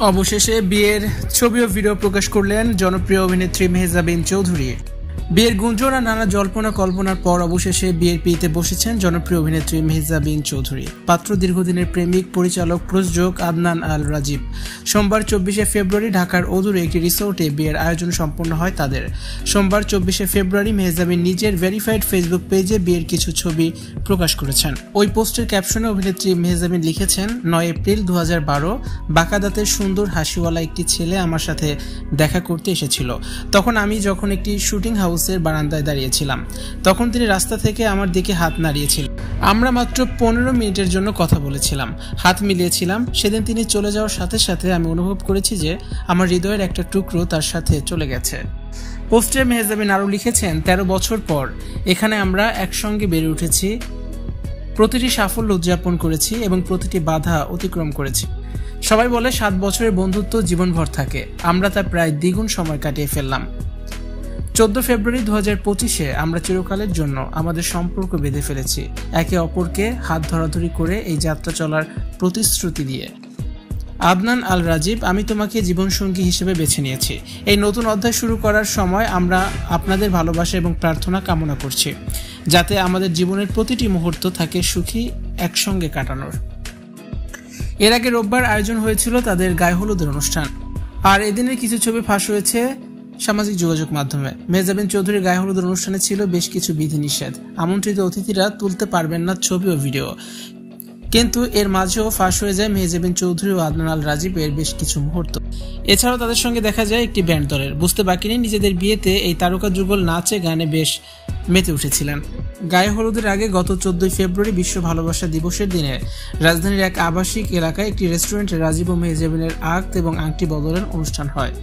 অবশেষে বিয়ের ছবি ও ভিডিও প্রকাশ করলেন জনপ্রিয় অভিনেত্রী মেহজাবিন চৌধুরী। বিয়ের গুঞ্জন আর নানা জল্পনা কল্পনার পর অবশেষে বিয়ের পিড়িতে বসেছেন জনপ্রিয় অভিনেত্রী মেহজাবিন চৌধুরী। পাত্র দীর্ঘদিনের প্রেমিক, পরিচালক, প্রযোজক আদনান আল রাজীব। সোমবার 24শে ফেব্রুয়ারি ঢাকার অদূরে একটি রিসোর্টে বিয়ের আয়োজন সম্পন্ন হয় তাদের। সোমবার 24শে ফেব্রুয়ারি মেহজাবিন নিজের ভেরিফাইড ফেসবুক পেজে বিয়ের কিছু ছবি প্রকাশ করেছেন। ওই পোস্টের ক্যাপশনে অভিনেত্রী মেহজাবিন লিখেছেন, 9 এপ্রিল 2012, বাঁকা দাঁতের সুন্দর হাসিওয়ালা একটি ছেলে আমার সাথে দেখা করতে এসেছিল। তখন আমি যখন একটি শুটিং হাউসের বারান্দায় দাঁড়িয়েছিলাম, তখন তিনি রাস্তা থেকে আমার দিকে হাত নাড়িয়েছিলেন। আমরা মাত্র 15 মিনিটের জন্য কথা বলেছিলাম, হাত মিলিয়েছিলাম। সেদিন তিনি চলে যাওয়ার সাথে সাথে আমি অনুভব করেছি যে আমার হৃদয়ের একটা টুকরো তার সাথে চলে গেছে। পোস্টে মেহজাবিন আরও লিখেছেন, 13 বছর পর এখানে আমরা একসঙ্গে বেড়ে উঠেছি, প্রতিটি সাফল্য উদযাপন করেছি এবং প্রতিটি বাধা অতিক্রম করেছি। সবাই বলে 7 বছরের বন্ধুত্ব জীবনভর থাকে, আমরা তা প্রায় দ্বিগুণ সময় কাটিয়ে ফেললাম। 14 ফেব্রুয়ারি 2025-এ আমরা চিরকালের জন্য আমাদের সম্পর্ক বেঁধে ফেলেছি, একে অপরকে হাত ধরাধরি করে এই যাত্রা চলার প্রতিশ্রুতি দিয়ে। আদনান আল রাজীব, আমি তোমাকে জীবনসঙ্গী হিসেবে বেছে নিয়েছি। এই নতুন অধ্যায় শুরু করার সময় আমরা আপনাদের ভালোবাসা এবং প্রার্থনা কামনা করছি, যাতে আমাদের জীবনের প্রতিটি মুহূর্ত থাকে সুখী, একসঙ্গে কাটানোর। এর আগে রোববার আয়োজন হয়েছিল তাদের গায়ে হলুদের অনুষ্ঠান, আর এদিনের কিছু ছবি ফাঁস হয়েছে সামাজিক যোগাযোগ মাধ্যমে। মেহজাবিন চৌধুরীর গায়ে হলুদের অনুষ্ঠানে ছিল বেশ কিছু বিধিনিষেধ। আমন্ত্রিত অতিথিরা তুলতে পারবেন না ছবি ও ভিডিও, কিন্তু এর মাঝেও ফাঁস হয়ে যায় মেহজাবিন চৌধুরী ও আদনান আল রাজীবের বেশ কিছু মুহূর্ত। এছাড়াও তাদের সঙ্গে দেখা যায় একটি ব্যান্ড দলের। বুঝতে বাকি নেই, নিজেদের বিয়েতে এই তারকা যুগল নাচে গানে বেশ মেতে উঠেছিলেন। গায়ে হলুদের আগে গত 14 ফেব্রুয়ারি বিশ্ব ভালোবাসা দিবসের দিনে রাজধানীর এক আবাসিক এলাকায় একটি রেস্টুরেন্টে রাজীব ও মেহজাবিনের আক্ত এবং আংটি বদলের অনুষ্ঠান হয়।